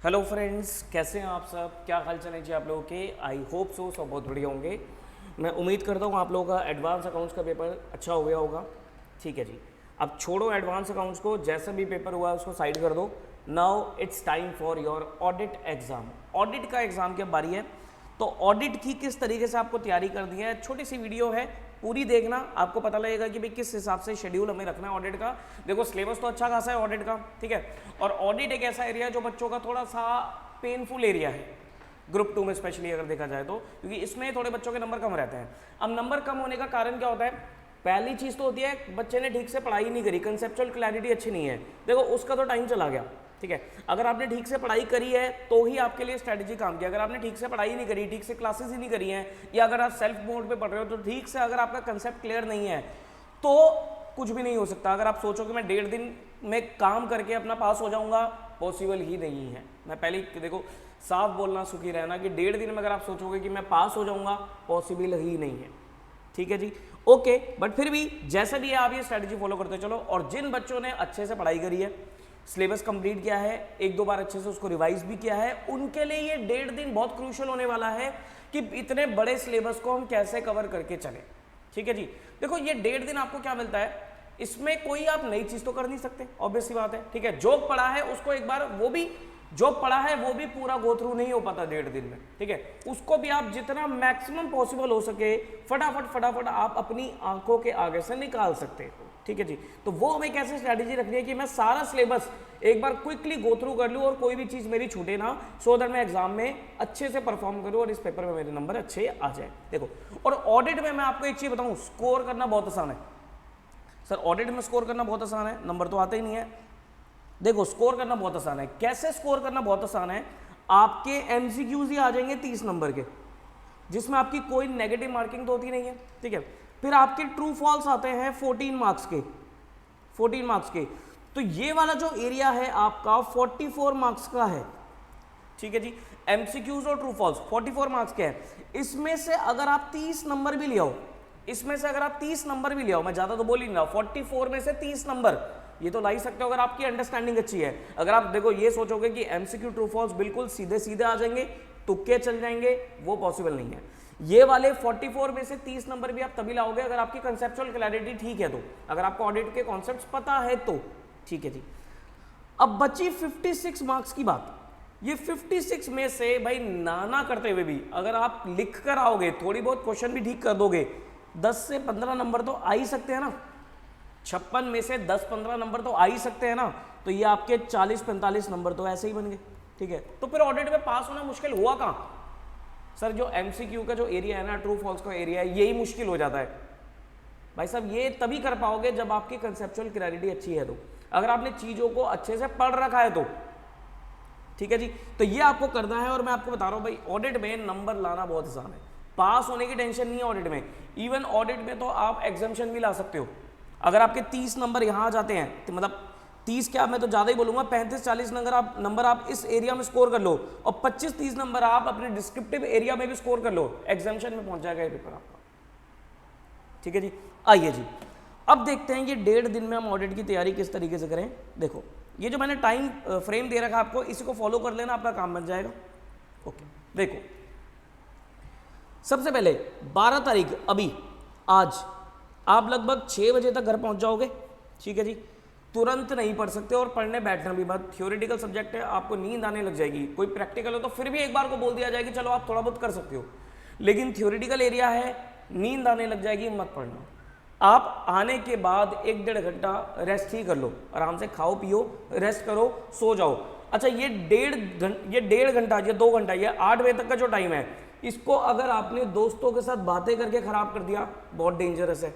Hello friends, कैसे हैं आप सब? क्या हाल चाल है जी आप लोगों के? आई होप सो सब बहुत बढ़िया होंगे। मैं उम्मीद करता हूँ आप लोगों का एडवांस अकाउंट्स का पेपर अच्छा हो गया होगा। ठीक है जी, अब छोड़ो एडवांस अकाउंट्स को, जैसा भी पेपर हुआ है उसको साइड कर दो। Now it's time for your audit exam. Audit का एग्ज़ाम की अब बारी है, तो ऑडिट की किस तरीके से आपको तैयारी कर दी है, छोटी सी वीडियो है, पूरी देखना, आपको पता लगेगा कि भाई किस हिसाब से शेड्यूल हमें रखना है ऑडिट का। देखो सिलेबस तो अच्छा खासा है ऑडिट का, ठीक है। और ऑडिट एक ऐसा एरिया है जो बच्चों का थोड़ा सा पेनफुल एरिया है, ग्रुप 2 में स्पेशली अगर देखा जाए तो, क्योंकि इसमें थोड़े बच्चों के नंबर कम रहते हैं। अब नंबर कम होने का कारण क्या होता है? पहली चीज़ तो होती है बच्चे ने ठीक से पढ़ाई नहीं करी, कंसेप्चुअल क्लैरिटी अच्छी नहीं है। देखो उसका तो टाइम चला गया, ठीक है। अगर आपने ठीक से पढ़ाई करी है तो ही आपके लिए स्ट्रैटेजी काम किया। अगर आपने ठीक से पढ़ाई नहीं करी, ठीक से क्लासेस ही नहीं करी हैं, या अगर आप सेल्फ मोड पे पढ़ रहे हो, तो ठीक से अगर आपका कंसेप्ट क्लियर नहीं है तो कुछ भी नहीं हो सकता। अगर आप सोचो कि मैं 1.5 दिन में काम करके अपना पास हो जाऊंगा, पॉसिबल ही नहीं है। मैं पहले देखो साफ बोलना सुखी रहना कि 1.5 दिन में अगर आप सोचोगे कि मैं पास हो जाऊंगा, पॉसिबल ही नहीं है, ठीक है जी। ओके, बट फिर भी जैसा भी है आप ये स्ट्रैटेजी फॉलो करते चलो। और जिन बच्चों ने अच्छे से पढ़ाई करी है, सिलेबस कंप्लीट किया है, एक दो बार अच्छे से उसको रिवाइज भी किया है, उनके लिए ये 1.5 दिन बहुत क्रूशियल होने वाला है कि इतने बड़े सिलेबस को हम कैसे कवर करके चले, ठीक है जी। देखो ये 1.5 दिन आपको क्या मिलता है, इसमें कोई आप नई चीज तो कर नहीं सकते, ऑब्वियस सी बात है, ठीक है। जो पढ़ा है उसको एक बार, वो भी जो पढ़ा है वो भी पूरा गो थ्रू नहीं हो पाता 1.5 दिन में, ठीक है। उसको भी आप जितना मैक्सिमम पॉसिबल हो सके फटाफट आप अपनी आंखों के आगे से निकाल सकते हो, ठीक है जी। तो वो हमें कैसे स्ट्रैटेजी रखनी है कि मैं सारा सिलेबस एक बार क्विकली गो थ्रू कर लूँ और कोई भी चीज़ मेरी छूटे ना, सो दैट मैं एग्जाम में अच्छे से परफॉर्म करूँ और इस पेपर में मेरे नंबर अच्छे आ जाए। देखो, और ऑडिट में मैं आपको एक चीज़ बताऊँ, स्कोर करना बहुत आसान है सर। ऑडिट में स्कोर करना बहुत आसान है, नंबर तो आते ही नहीं है। देखो स्कोर करना बहुत आसान है। कैसे स्कोर करना बहुत आसान है? आपके एमसीक्यूज ही आ जाएंगे 30 नंबर के, जिसमें आपकी कोई नेगेटिव मार्किंग तो होती नहीं है, ठीक है। फिर आपके ट्रू फॉल्स आते हैं 14 मार्क्स के, 14 मार्क्स के। तो ये वाला जो एरिया है आपका 44 मार्क्स का है, ठीक है जी। एमसीक्यूज और ट्रू फॉल्स 44 मार्क्स के हैं। इसमें से अगर आप 30 नंबर भी ले आओ, इसमें से अगर आप 30 नंबर भी ले आओ, मैं ज्यादा तो बोल ही नहीं रहा, 44 में से 30 नंबर ये तो ला ही सकते हो अगर आपकी अंडरस्टैंडिंग अच्छी है। अगर आप देखो ये सोचोगे कि एमसीक्यू ट्रू फॉल्स बिल्कुल सीधे सीधे आ जाएंगे, तुक्के चल जाएंगे, वो पॉसिबल नहीं है। ये वाले 44 में से 30 नंबर भी आप तभी लाओगे अगर आपकी कंसेप्चुअल क्लैरिटी ठीक है, तो अगर आपको ऑडिट के कॉन्सेप्ट्स पता है तो, ठीक है जी। अब बची 56 मार्क्स की बात। ये 56 में से भाई नाना करते हुए भी अगर आप लिख कर आओगे, थोड़ी बहुत क्वेश्चन भी ठीक कर दोगे, 10 से 15 नंबर तो आ ही सकते हैं ना। 56 में से 10-15 नंबर तो आ ही सकते हैं ना। तो ये आपके 40-45 नंबर तो ऐसे ही बन गए, ठीक है। तो फिर ऑडिट में पास होना मुश्किल हुआ कहाँ सर? जो एमसीक्यू का जो एरिया है ना, ट्रू फॉल्स का एरिया है, यही मुश्किल हो जाता है भाई साहब। ये तभी कर पाओगे जब आपकी कंसेप्चुअल क्लैरिटी अच्छी है, तो अगर आपने चीजों को अच्छे से पढ़ रखा है तो, ठीक है जी। तो ये आपको करना है और मैं आपको बता रहा हूं भाई, ऑडिट में नंबर लाना बहुत आसान है, पास होने की टेंशन नहीं है ऑडिट में। इवन ऑडिट में तो आप एग्जाम्शन भी ला सकते हो। अगर आपके 30 नंबर यहाँ आ जाते हैं, तो मतलब 30 क्या, मैं तो ज़्यादा ही बोलूँगा, 35-40 नंबर आप इस एरिया में स्कोर कर लो और 25-30 नंबर आप अपने डिस्क्रिप्टिव एरिया में भी स्कोर कर लो, एग्जाम्शन में पहुँच जाएगा ये पेपर आपका, ठीक है जी। आइए जी, अब देखते हैं ये 1.5 दिन में हम ऑडिट की तैयारी किस तरीके से करें। देखो ये जो मैंने टाइम फ्रेम दे रखा आपको, इसी को फॉलो कर लेना, आपका काम बन जाएगा। ओके, देखो सबसे पहले 12 तारीख, अभी आज आप लगभग 6 बजे तक घर पहुंच जाओगे, ठीक है जी। तुरंत नहीं पढ़ सकते और पढ़ने बैठना भी मत। थ्योरेटिकल सब्जेक्ट है, आपको नींद आने लग जाएगी। कोई प्रैक्टिकल हो तो फिर भी एक बार को बोल दिया जाएगी चलो आप थोड़ा बहुत कर सकते हो, लेकिन थ्योरेटिकल एरिया है, नींद आने लग जाएगी, मत पढ़ना। आप आने के बाद 1-1.5 घंटा रेस्ट ही कर लो, आराम से खाओ पियो, रेस्ट करो, सो जाओ। अच्छा ये 1.5 घंटा, ये 2 घंटा, ये 8 बजे तक का जो टाइम है, इसको अगर आपने दोस्तों के साथ बातें करके खराब कर दिया, बहुत डेंजरस है,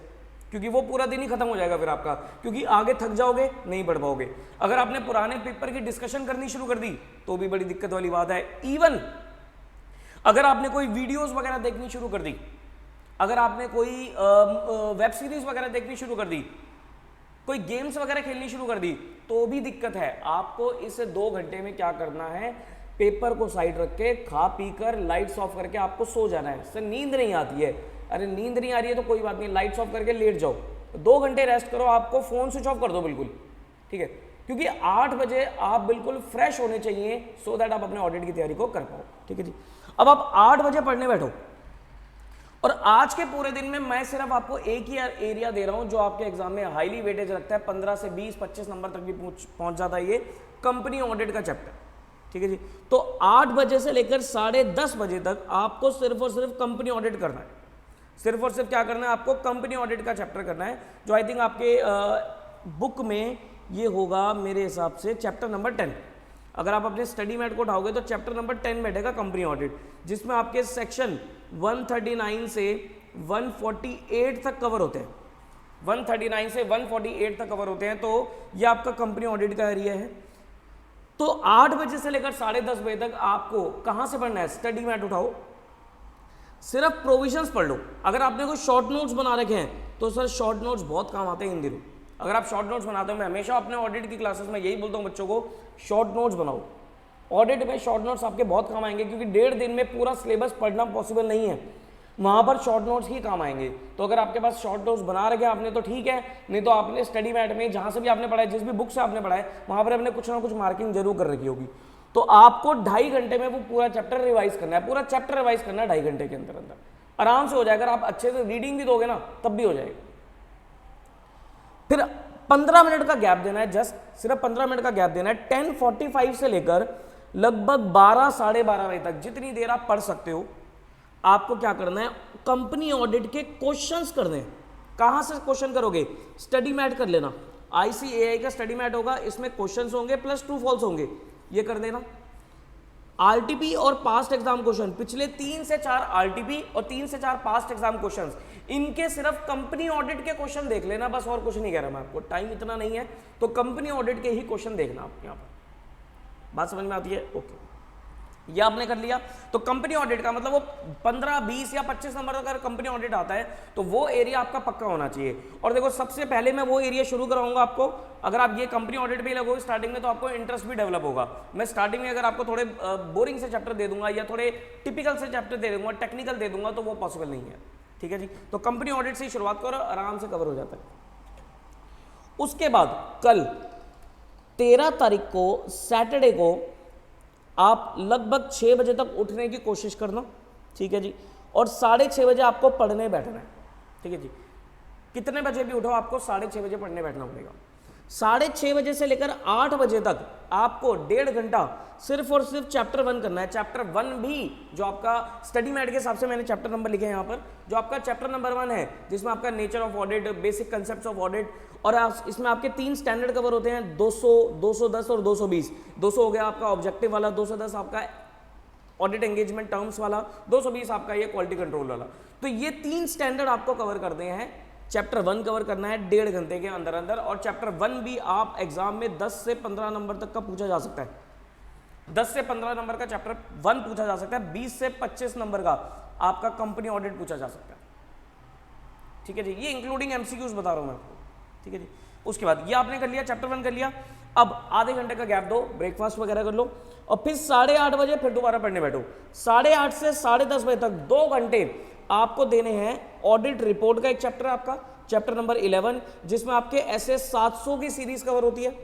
क्योंकि वो पूरा दिन ही खत्म हो जाएगा फिर आपका, क्योंकि आगे थक जाओगे, नहीं पढ़ पाओगे। अगर आपने पुराने पेपर की डिस्कशन करनी शुरू कर दी तो भी बड़ी दिक्कत वाली बात है। इवन अगर आपने कोई वीडियोस वगैरह देखनी शुरू कर दी, अगर आपने कोई वेब सीरीज वगैरह देखनी शुरू कर दी, कोई गेम्स वगैरह खेलनी शुरू कर दी, तो भी दिक्कत है। आपको इस 2 घंटे में क्या करना है, पेपर को साइड रख के खा पी कर लाइट्स ऑफ करके आपको सो जाना है। सर नींद नहीं आती है, अरे नींद नहीं आ रही है तो कोई बात नहीं, लाइट्स ऑफ करके लेट जाओ, 2 घंटे रेस्ट करो, आपको फोन स्विच ऑफ कर दो बिल्कुल, ठीक है। क्योंकि 8 बजे आप बिल्कुल फ्रेश होने चाहिए सो दैट आप अपने ऑडिट की तैयारी को कर पाओ। ठीक है जी। अब आप 8 बजे पढ़ने बैठो और आज के पूरे दिन में मैं सिर्फ आपको एक ही एरिया दे रहा हूं जो आपके एग्जाम में हाईली वेटेज रखता है, 15 से 20 25 नंबर तक भी पहुंच जाता है, ये कंपनी ऑडिट का चैप्टर। ठीक है जी। तो 8 बजे से लेकर 10:30 बजे तक आपको सिर्फ और सिर्फ कंपनी ऑडिट करना है। सिर्फ और सिर्फ क्या करना है आपको, कंपनी ऑडिट का चैप्टर करना है, जो आई थिंक आपके बुक में ये होगा मेरे हिसाब से चैप्टर नंबर 10। अगर आप अपने स्टडी मैट को उठाओगे तो चैप्टर नंबर 10 बैठेगा कंपनी ऑडिट, जिसमें आपके सेक्शन 139 से 148 तक कवर होते हैं। 139 से 148 तक कवर होते हैं। तो ये आपका कंपनी ऑडिट का एरिया है। तो 8 बजे से लेकर 10:30 बजे तक आपको कहां से पढ़ना है, स्टडी मैट उठाओ, सिर्फ प्रोविजंस पढ़ लो। अगर आपने कोई शॉर्ट नोट्स बना रखे हैं तो सर शॉर्ट नोट्स बहुत काम आते हैं इन दिनों। अगर आप शॉर्ट नोट्स बनाते हो, मैं हमेशा अपने ऑडिट की क्लासेस में यही बोलता हूँ बच्चों को, शॉर्ट नोट्स बनाओ। ऑडिट में शॉर्ट नोट्स आपके बहुत काम आएंगे, क्योंकि 1.5 दिन में पूरा सिलेबस पढ़ना पॉसिबल नहीं है, वहाँ पर शॉर्ट नोट्स ही काम आएंगे। तो अगर आपके पास शॉर्ट नोट्स बना रखे आपने तो ठीक है, नहीं तो आपने स्टडी मैट में जहाँ से भी आपने पढ़ा है, जिस भी बुक से आपने पढ़ा है, वहाँ पर आपने कुछ ना कुछ मार्किंग जरूर कर रखी होगी। तो आपको 2.5 घंटे में वो पूरा चैप्टर रिवाइज करना है, पूरा चैप्टर रिवाइज करना है 2.5 घंटे के अंदर अंदर, आराम से हो जाएगा। अगर आप अच्छे से रीडिंग भी दोगे ना तब भी हो जाएगा। फिर 15 मिनट का गैप देना है, जस्ट सिर्फ 15 मिनट का गैप देना है। 10:45 से लेकर लगभग 12 साढ़े 12 बजे तक जितनी देर आप पढ़ सकते हो, आपको क्या करना है, कंपनी ऑडिट के क्वेश्चंस करने हैं। कहां से क्वेश्चन करोगे, स्टडी मैट कर लेना, ICAI का स्टडी मैट होगा, इसमें क्वेश्चंस होंगे प्लस ट्रू फॉल्स होंगे, ये कर देना। RTP और पास्ट एग्जाम क्वेश्चन, पिछले 3 से 4 RTP और 3 से 4 पास्ट एग्जाम क्वेश्चन, इनके सिर्फ कंपनी ऑडिट के क्वेश्चन देख लेना, बस और कुछ नहीं कह रहा मैं आपको, टाइम इतना नहीं है, तो कंपनी ऑडिट के ही क्वेश्चन देखना आप यहाँ पर। बात समझ में आती है? ओके, ये आपने कर लिया। तो कंपनी ऑडिट का मतलब वो 15, 20 या 25 नंबर अगर कंपनी ऑडिट आता है तो वो एरिया आपका पक्का होना चाहिए। और देखो सबसे पहले मैं वो एरिया शुरू कराऊंगा आपको। अगर आप ये कंपनी ऑडिट पे लगोगे स्टार्टिंग में तो आपको इंटरेस्ट भी डेवलप होगा। मैं स्टार्टिंग में अगर आपको थोड़े बोरिंग से चैप्टर दे दूंगा या थोड़े टिपिकल से चैप्टर दे दूंगा, टेक्निकल दे दूंगा, तो वो पॉसिबल नहीं है। ठीक है जी। तो कंपनी ऑडिट से शुरुआत करो, आराम से कवर हो जाता है। उसके बाद कल 13 तारीख को सैटरडे को आप लगभग 6 बजे तक उठने की कोशिश करना। ठीक है जी। और 6:30 बजे आपको पढ़ने बैठना है। ठीक है जी। कितने बजे भी उठो, आपको 6:30 बजे पढ़ने बैठना पड़ेगा। 6:30 बजे से लेकर 8 बजे तक आपको 1.5 घंटा सिर्फ और सिर्फ चैप्टर 1 करना है। चैप्टर 1 भी जो आपका स्टडी मैट के हिसाब से मैंने चैप्टर नंबर लिखे हैं यहाँ पर, जो आपका चैप्टर नंबर 1 है, जिसमें आपका nature of audit, basic concept of audit, और इसमें आपके 3 स्टैंडर्ड कवर होते हैं, 200, 210 और 220। 200 हो गया आपका ऑब्जेक्टिव वाला, 210 आपका ऑडिट एंगेजमेंट टर्म्स वाला, 220 आपका ये क्वालिटी कंट्रोल वाला। तो ये 3 स्टैंडर्ड आपको कवर करते हैं। चैप्टर 1 कवर करना है 1.5 घंटे के अंदर अंदर। और चैप्टर 1 भी आप एग्जाम में 10 से 15 नंबर तक का पूछा जा सकता है। 10 से 15 नंबर का चैप्टर 1 पूछा जा सकता है। 20 से 25 नंबर का आपका कंपनी ऑडिट पूछा जा सकता है। ठीक है जी। ये इंक्लूडिंग MCQs बता रहा हूं मैं आपको। ठीक है जी। उसके बाद ये आपने कर लिया, चैप्टर 1 कर लिया। अब आधे घंटे का गैप दो, ब्रेकफास्ट वगैरह कर लो, और फिर 8:30 बजे फिर दोबारा पढ़ने बैठो। 8:30 से 10:30 बजे तक 2 घंटे आपको देने हैं ऑडिट रिपोर्ट का। एक चैप्टर है आपका, चैप्टर नंबर 11, जिसमें आपके ऐसे 700 की सीरीज कवर होती है,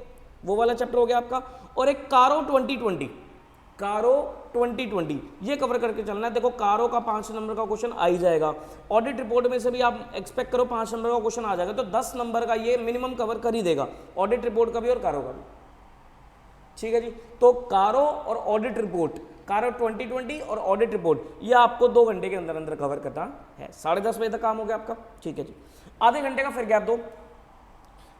वो वाला चैप्टर हो गया आपका। और एक कारो 2020 ये कवर करके चलना है। देखो कारो का 5 नंबर का क्वेश्चन आ ही जाएगा। ऑडिट रिपोर्ट में से भी आप एक्सपेक्ट करो 5 नंबर का क्वेश्चन आ जाएगा, तो 10 नंबर का ये मिनिमम कवर कर ही देगा, ऑडिट रिपोर्ट का भी और कारो का भी। ठीक है जी। तो कारो और ऑडिट रिपोर्ट, कारो 2020 और ऑडिट रिपोर्ट, ये आपको 2 घंटे के अंदर अंदर कवर करना है। 10:30 बजे तक काम हो गया आपका। ठीक है जी। आधे घंटे का फिर गैप दो,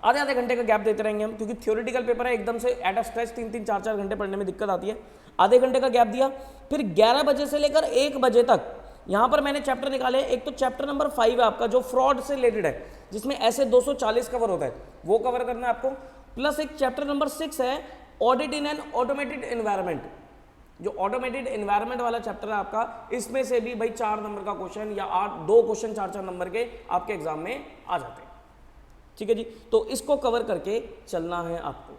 आधे घंटे का गैप देते रहेंगे हम, क्योंकि थ्योरेटिकल पेपर है, एकदम से एट अ स्ट्रेच 3-3, 4-4 घंटे पढ़ने में दिक्कत आती है। आधे घंटे का गैप दिया। फिर 11 बजे से लेकर 1 बजे तक यहां पर मैंने चैप्टर निकाले। एक तो चैप्टर नंबर 5 है आपका, जो फ्रॉड से रिलेटेड है, जिसमें ऐसे 240 कवर होता है, वो कवर करना है आपको। प्लस एक चैप्टर नंबर 6 है, audit in an automated environment, जो ऑटोमेटेड एनवायरनमेंट वाला चैप्टर है आपका। इसमें से भी भाई 4 नंबर का क्वेश्चन या 2 क्वेश्चन 4-4 नंबर के आपके एग्जाम में आ जाते हैं। ठीक है जी। तो इसको कवर करके चलना है आपको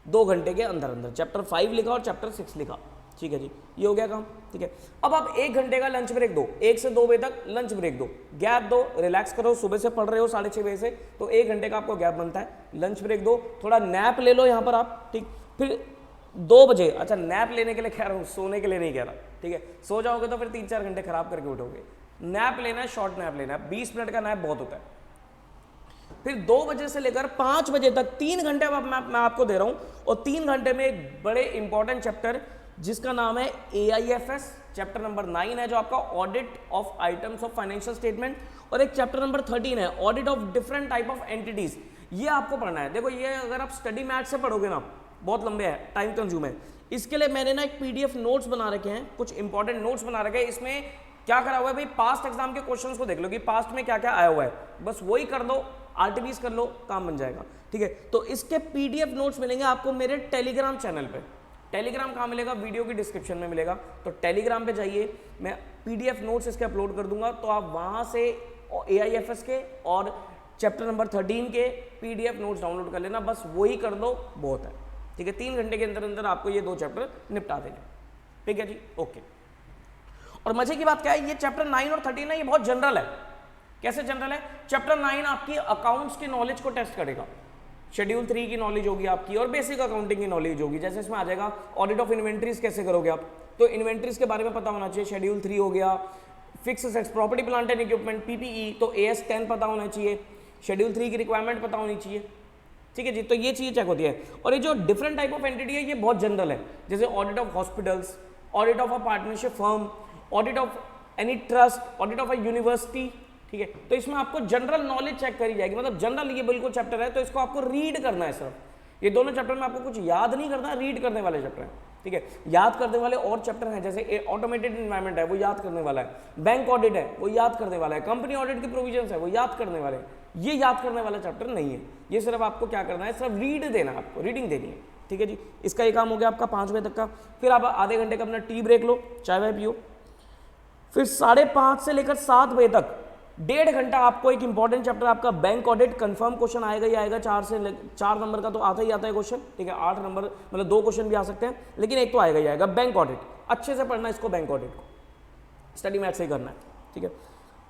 2 घंटे के अंदर अंदर। चैप्टर 5 लिखा और चैप्टर 6 लिखा। ठीक है जी, ये हो गया काम। ठीक है, अब आप 1 घंटे का लंच ब्रेक दो, 1 से 2 बजे तक लंच ब्रेक दो, गैप दो, रिलैक्स करो। सुबह से पढ़ रहे हो 6:30 बजे से, तो 1 घंटे का आपको गैप बनता है, लंच ब्रेक दो, थोड़ा नैप ले लो यहाँ पर आप। ठीक, फिर 2 बजे, अच्छा नैप लेने के लिए कह रहा हूँ, सोने के लिए नहीं कह रहा। ठीक है, सो जाओगे तो फिर 3-4 घंटे खराब करके उठोगे। नैप लेना है, शॉर्ट नैप लेना है, 20 मिनट का नैप बहुत होता है। फिर 2 बजे से लेकर 5 बजे तक 3 घंटे मैं आपको दे रहा हूं, और 3 घंटे में एक बड़े इंपॉर्टेंट चैप्टर जिसका नाम है AIFS, चैप्टर नंबर 9 है जो आपका audit of items of financial statement, और एक चैप्टर नंबर 13 है audit of different type of entities. ये आपको पढ़ना है। देखो ये अगर आप स्टडी मैथ से पढ़ोगे ना, बहुत लंबे है, टाइम कंज्यूम है। इसके लिए मैंने ना एक PDF नोट्स बना रखे हैं, कुछ इंपॉर्टेंट नोट्स बना रखे हैं। इसमें क्या करा हुआ है भाई, पास्ट एग्जाम के क्वेश्चंस को देख लो कि पास्ट में क्या क्या आया हुआ है, बस वही कर दो, RTPs कर लो, काम बन जाएगा। ठीक है, तो इसके PDF नोट्स मिलेंगे आपको मेरे टेलीग्राम चैनल पे। टेलीग्राम कहाँ मिलेगा, वीडियो की डिस्क्रिप्शन में मिलेगा, तो टेलीग्राम पे जाइए, मैं PDF नोट्स इसके अपलोड कर दूंगा, तो आप वहां से AIFS के और चैप्टर नंबर 13 के PDF नोट्स डाउनलोड कर लेना, बस वही कर दो, बहुत है। ठीक है, 3 घंटे के अंदर अंदर आपको ये 2 चैप्टर निपटा देंगे। ठीक है जी, ओके। और मजे की बात क्या है, ये चैप्टर 9 और 13 है, ये बहुत जनरल है। कैसे जनरल है, चैप्टर 9 आपकी अकाउंट्स की नॉलेज को टेस्ट करेगा, शेड्यूल 3 की नॉलेज होगी आपकी, और बेसिक अकाउंटिंग की नॉलेज होगी। जैसे इसमें आ जाएगा ऑडिट ऑफ इन्वेंट्रीज कैसे करोगे आप, तो इन्वेंट्रीज के बारे में पता होना चाहिए, शेड्यूल 3 हो गया। Fix assets, property plant and equipment, PPE, तो AS 10 पता होना चाहिए, शेड्यूल 3 की रिक्वायरमेंट पता होनी चाहिए। ठीक है जी, तो ये चीज़ चेक होती है। और ये जो डिफरेंट टाइप ऑफ एंटिटी है, ये बहुत जनरल है, जैसे audit of hospitals, audit of a partnership firm, audit of any trust, audit of a university. ठीक है, तो इसमें आपको जनरल नॉलेज चेक करी जाएगी, मतलब जनरल ये बिल्कुल चैप्टर है, तो इसको आपको रीड करना है सिर्फ। ये दोनों चैप्टर में आपको कुछ याद नहीं करना, रीड करने वाले चैप्टर हैं। ठीक है, याद करने वाले और चैप्टर हैं, जैसे ऑटोमेटेड एनवायरनमेंट है, वो याद करने वाला है, बैंक ऑडिट है, वो याद करने वाला है, कंपनी ऑडिट की प्रोविजंस है, वो याद करने वाले हैं। ये याद करने वाला चैप्टर नहीं है, ये सिर्फ आपको क्या करना है, सिर्फ रीड देना है, आपको रीडिंग देनी है। ठीक है जी, इसका ये काम हो गया आपका 5 बजे तक का। फिर आप आधे घंटे का अपना टी ब्रेक लो, चाय वाय पियो। फिर 5:30 से लेकर 7 बजे तक 1.5 घंटा आपको एक इंपॉर्टेंट चैप्टर आपका बैंक ऑडिट, कंफर्म क्वेश्चन आएगा ही आएगा, 4 नंबर का तो आता ही आता है क्वेश्चन। ठीक है, 8 नंबर मतलब 2 क्वेश्चन भी आ सकते हैं, लेकिन एक तो आएगा ही आएगा, बैंक ऑडिट। अच्छे से पढ़ना इसको, बैंक ऑडिट को स्टडी मैथ से ही करना है। ठीक है,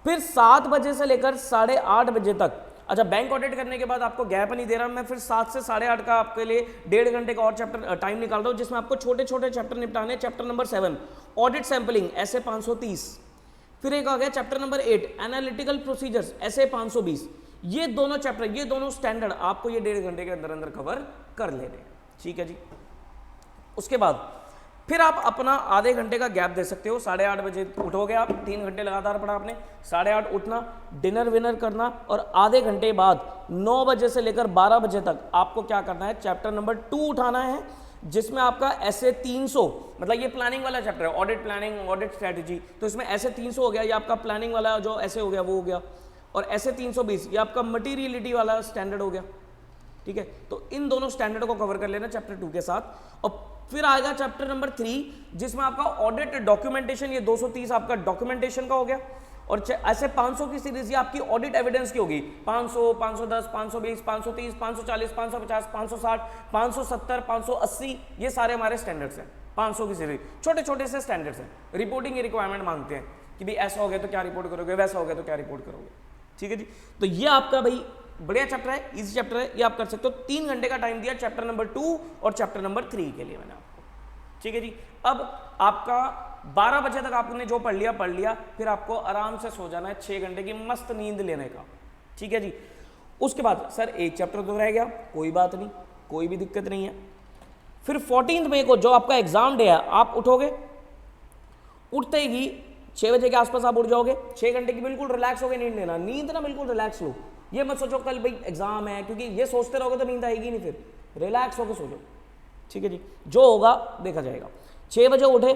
फिर 7 बजे से लेकर 8:30 बजे तक, अच्छा बैंक ऑडिट करने के बाद आपको गैप नहीं दे रहा मैं, फिर 7 से 8:30 का आपके लिए 1.5 घंटे का और चैप्टर टाइम निकाल रहा हूँ, जिसमें आपको छोटे छोटे चैप्टर निपटाने हैं। चैप्टर नंबर 7 ऑडिट सैंपलिंग, ऐसे 530। फिर एक आ गया चैप्टर नंबर 8 एनालिटिकल प्रोसीजर्स, ऐसे 520। ये दोनों चैप्टर, ये दोनों स्टैंडर्ड आपको ये 1.5 घंटे के अंदर अंदर कवर कर लेने। ठीक है जी, उसके बाद फिर आप अपना आधे घंटे का गैप दे सकते हो। 8:30 बजे उठोगे आप, 3 घंटे लगातार पढ़ा आपने, 8:30 उठना, डिनर विनर करना, और आधे घंटे बाद 9 बजे से लेकर 12 बजे तक आपको क्या करना है, चैप्टर नंबर 2 उठाना है, जिसमें आपका ऐसे 300, मतलब ये प्लानिंग वाला चैप्टर है, ऑडिट प्लानिंग, ऑडिट स्ट्रेटेजी, तो इसमें ऐसे 300 हो गया, ये आपका प्लानिंग वाला जो ऐसे हो गया वो हो गया, और ऐसे 320 ये आपका मटीरियलिटी वाला स्टैंडर्ड हो गया। ठीक है, तो इन दोनों स्टैंडर्ड को कवर कर लेना चैप्टर 2 के साथ। और फिर आएगा चैप्टर नंबर 3, जिसमें आपका ऑडिट डॉक्यूमेंटेशन, ये 230 आपका डॉक्यूमेंटेशन का हो गया, और ऐसे 500 की सीरीज ये आपकी ऑडिट एविडेंस की होगी, 500, 510, 520, 530, 540, 550, 560, 570, 580, ये सारे हमारे स्टैंडर्ड्स हैं। 500 की सीरीज, छोटे छोटे से स्टैंडर्ड्स हैं। रिपोर्टिंग की रिक्वायरमेंट मांगते हैं कि भाई ऐसा हो गया तो क्या रिपोर्ट करोगे, वैसा हो गया तो क्या रिपोर्ट करोगे। ठीक है जी, तो ये आपका भाई बढ़िया चैप्टर है, इजी चैप्टर है, ये आप कर सकते हो। 3 घंटे का टाइम दिया चैप्टर नंबर 2 और चैप्टर नंबर 3 के लिए मैंने आपको। ठीक है जी, अब आपका 12 बजे तक आपने जो पढ़ लिया, फिर आपको आराम से सो जाना है, 6 घंटे की मस्त नींद लेने का। ठीक है जी, उसके बाद सर एक चैप्टर तो रह गया, कोई बात नहीं, कोई भी दिक्कत नहीं है। फिर 14 मई को जो आपका एग्जाम डे है, आप उठोगे, उठते ही 6 बजे के आसपास आप उठ जाओगे, 6 घंटे की बिल्कुल रिलैक्स होकर नींद लेना, नींद ना बिल्कुल रिलैक्स लो। ये मत सोचो कल भाई एग्जाम है, क्योंकि ये सोचते रहोगे तो नींद आएगी नहीं, फिर रिलैक्स होकर सोचो। ठीक है जी, जो होगा देखा जाएगा। 6 बजे उठे,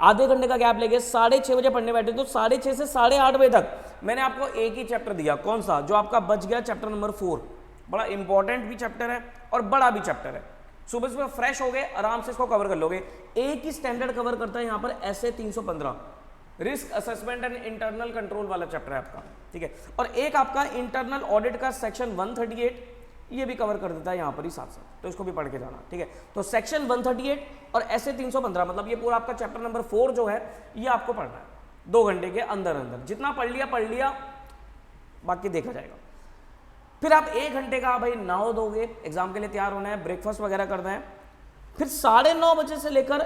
आधे घंटे का गैप लेके 6:30 बजे पढ़ने बैठे, तो 6:30 से 8:30 बजे तक मैंने आपको एक ही चैप्टर दिया, कौन सा, जो आपका बच गया चैप्टर नंबर 4। बड़ा इंपॉर्टेंट भी चैप्टर है और बड़ा भी चैप्टर है। सुबह सुबह फ्रेश हो गए, आराम से इसको कवर कर लोगे। एक ही स्टैंडर्ड कवर करता है यहाँ पर, ऐसे 315 risk assessment and internal control वाला चैप्टर है आपका। ठीक है, और एक आपका इंटरनल ऑडिट का सेक्शन 138, ये भी कवर कर देता है यहाँ पर ही साथ साथ, तो इसको भी पढ़ के जाना, ठीक है। तो सेक्शन 138 और ऐसे 315, मतलब ये पूरा आपका चैप्टर नंबर 4 जो है ये आपको पढ़ना है 2 घंटे के अंदर अंदर। जितना पढ़ लिया, बाकी देखा जाएगा। फिर आप 1 घंटे का भाई नहा दोगे, एग्जाम के लिए तैयार होना है, ब्रेकफास्ट वगैरह करना है। फिर 9:30 बजे से लेकर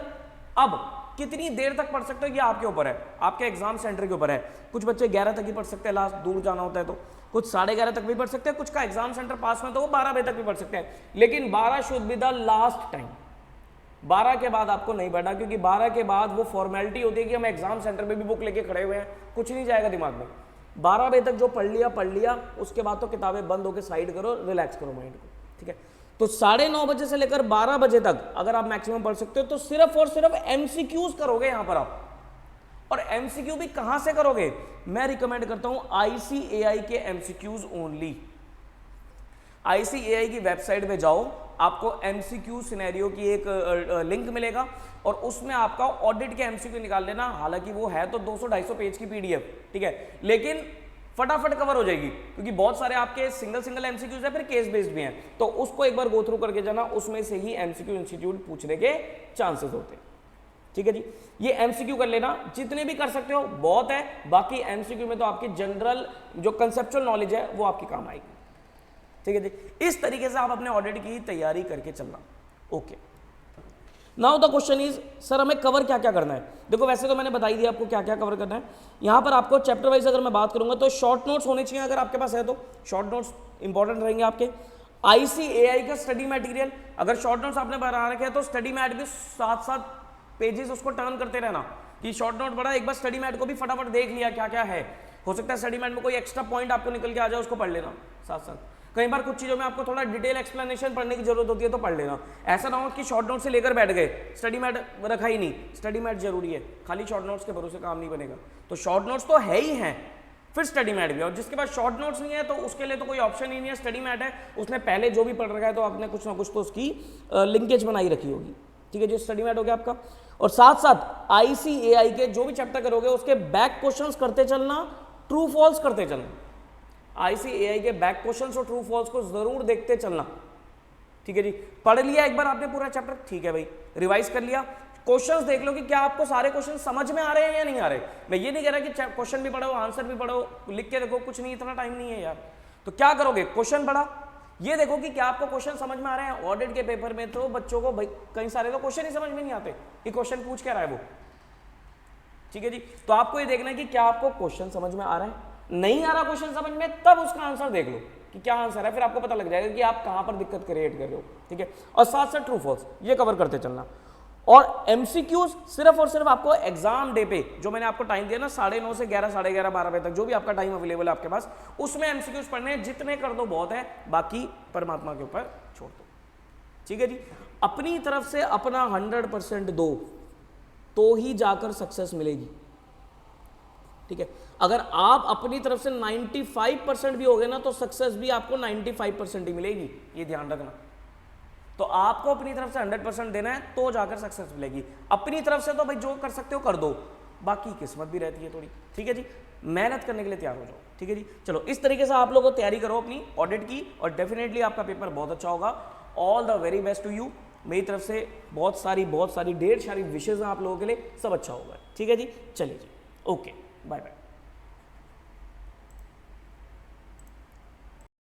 अब कितनी देर तक पढ़ सकते हो ये आपके ऊपर है, आपके एग्जाम सेंटर के ऊपर है। कुछ बच्चे 11 तक ही पढ़ सकते हैं, लास्ट दूर जाना होता है तो, कुछ 11:30 तक भी पढ़ सकते हैं, कुछ का एग्जाम सेंटर पास में तो वो 12 बजे तक भी पढ़ सकते हैं। लेकिन 12 should be the last time, 12 के बाद आपको नहीं पढ़ना, क्योंकि 12 के बाद वो फॉर्मेलिटी होती है कि हम एग्जाम सेंटर में भी बुक लेके खड़े हुए हैं, कुछ नहीं जाएगा दिमाग में। 12 बजे तक जो पढ़ लिया, उसके बाद तो किताबें बंद होकर साइड करो, रिलैक्स करो माइंड को, ठीक है। तो 9:30 बजे से लेकर 12 बजे तक अगर आप मैक्सिमम पढ़ सकते हो तो सिर्फ और सिर्फ एमसीक्यूज करोगे यहां पर आप। और एमसीक्यू भी कहां से करोगे, मैं रिकमेंड करता हूं आईसीएआई के एमसीक्यूज ओनली। आईसीएआई की वेबसाइट पे जाओ, आपको एमसीक्यू सिनेरियो की एक लिंक मिलेगा और उसमें आपका ऑडिट के एमसीक्यू निकाल लेना। हालांकि वो है तो 200-250 पेज की पीडीएफ, ठीक है, लेकिन फटाफट कवर हो जाएगी, क्योंकि बहुत सारे आपके सिंगल एमसीक्यूज है, फिर केस बेस्ड भी हैं, तो उसको एक बार गो थ्रू करके जाना, उसमें से ही एमसीक्यू इंस्टीट्यूट पूछने के चांसेस होते हैं, ठीक है जी। ये एमसीक्यू कर लेना, जितने भी कर सकते हो बहुत है। बाकी एमसीक्यू में तो आपकी जनरल जो कंसेप्चुअल नॉलेज है वो आपके काम आएगी, ठीक है जी। इस तरीके से आप अपने ऑडिट की तैयारी करके चलना। Okay, now the question is, sir हमें कवर क्या क्या करना है। देखो वैसे तो मैंने बताई दिया आपको क्या क्या कवर करना है। यहाँ पर आपको चैप्टर वाइज अगर मैं बात करूंगा तो शॉर्ट नोट्स होने चाहिए, अगर आपके पास है तो शॉर्ट नोट्स इंपॉर्टेंट रहेंगे आपके। आईसीएआई का स्टडी मटेरियल, अगर शॉर्ट नोट्स आपने बना रखे हैं तो स्टडी मैट भी 7-7 पेजेस उसको टर्न करते रहना, कि शॉर्ट नोट पढ़ा, एक बार स्टडी मैट को भी फटाफट देख लिया क्या क्या है। हो सकता है स्टडी मैट में कोई एक्स्ट्रा पॉइंट आपको निकल के आ जाए, उसको पढ़ लेना साथ साथ। कई बार कुछ चीज़ों में आपको थोड़ा डिटेल एक्सप्लेनेशन पढ़ने की जरूरत होती है तो पढ़ लेना। ऐसा ना हो कि शॉर्ट नोट से लेकर बैठ गए, स्टडी मैट रखा ही नहीं। स्टडी मैट जरूरी है, खाली शॉर्ट नोट्स के भरोसे काम नहीं बनेगा। तो शॉर्ट नोट्स तो है ही हैं, फिर स्टडी मैट भी। और जिसके पास शॉर्ट नोट्स नहीं है तो उसके लिए तो कोई ऑप्शन ही नहीं है, स्टडी मैट है, उसने पहले जो भी पढ़ रखा है तो आपने कुछ ना कुछ तो उसकी लिंकेज बनाई रखी होगी, ठीक है जी। स्टडी मैट हो गया आपका। और साथ साथ आईसीएआई के जो भी चैप्टर करोगे उसके बैक क्वेश्चंस करते चलना, ट्रू फॉल्स करते चलना। आईसीएआई के बैक क्वेश्चंस और ट्रू फॉल्स को जरूर देखते चलना, ठीक है जी। पढ़ लिया एक बार आपने पूरा चैप्टर, ठीक है भाई, रिवाइज कर लिया, क्वेश्चंस देख लो कि क्या आपको सारे क्वेश्चन समझ में आ रहे हैं या नहीं आ रहे। मैं ये नहीं कह रहा कि क्वेश्चन भी पढ़ो, आंसर भी पढ़ो, लिख के देखो, कुछ नहीं, इतना टाइम नहीं है यार। तो क्या करोगे, क्वेश्चन पढ़ा, ये देखो कि क्या आपको क्वेश्चन समझ में आ रहे हैं। ऑडिट के पेपर में तो बच्चों को भाई कई सारे तो क्वेश्चन ही समझ में नहीं आते कि क्वेश्चन पूछ क्या रहा है वो, ठीक है जी। तो आपको ये देखना है कि क्या आपको क्वेश्चन समझ में आ रहा है। नहीं आ रहा क्वेश्चन समझ में, तब उसका आंसर देख लो कि क्या आंसर है, फिर आपको पता लग जाएगा कि आप कहां पर दिक्कत क्रिएट कर रहे हो, ठीक है। और साथ साथ ट्रू फॉल्स ये कवर करते चलना। और एमसीक्यूज सिर्फ और सिर्फ आपको एग्जाम डे पे, जो मैंने आपको टाइम दिया ना 9:30 से 11, 11:30, 12 बजे तक, जो भी आपका टाइम अवेलेबल है आपके पास, उसमें एमसीक्यूज पढ़ने हैं, जितने कर दो बहुत है, बाकी परमात्मा के ऊपर छोड़ दो, ठीक है जी। अपनी तरफ से अपना 100% दो तो ही जाकर सक्सेस मिलेगी, ठीक है। अगर आप अपनी तरफ से 95% भी हो गए ना तो सक्सेस भी आपको 95% ही मिलेगी, ये ध्यान रखना। तो आपको अपनी तरफ से 100% देना है तो जाकर सक्सेस मिलेगी। अपनी तरफ से तो भाई जो कर सकते हो कर दो, बाकी किस्मत भी रहती है थोड़ी, ठीक है जी। मेहनत करने के लिए तैयार हो जाओ, ठीक है जी। चलो इस तरीके से आप लोगों को तैयारी करो अपनी ऑडिट की, और डेफिनेटली आपका पेपर बहुत अच्छा होगा। All the very best to you. मेरी तरफ से बहुत सारी ढेर सारी विशेष हैं आप लोगों के लिए, सब अच्छा होगा, ठीक है जी। चलिए जी, ओके, बाय बाय।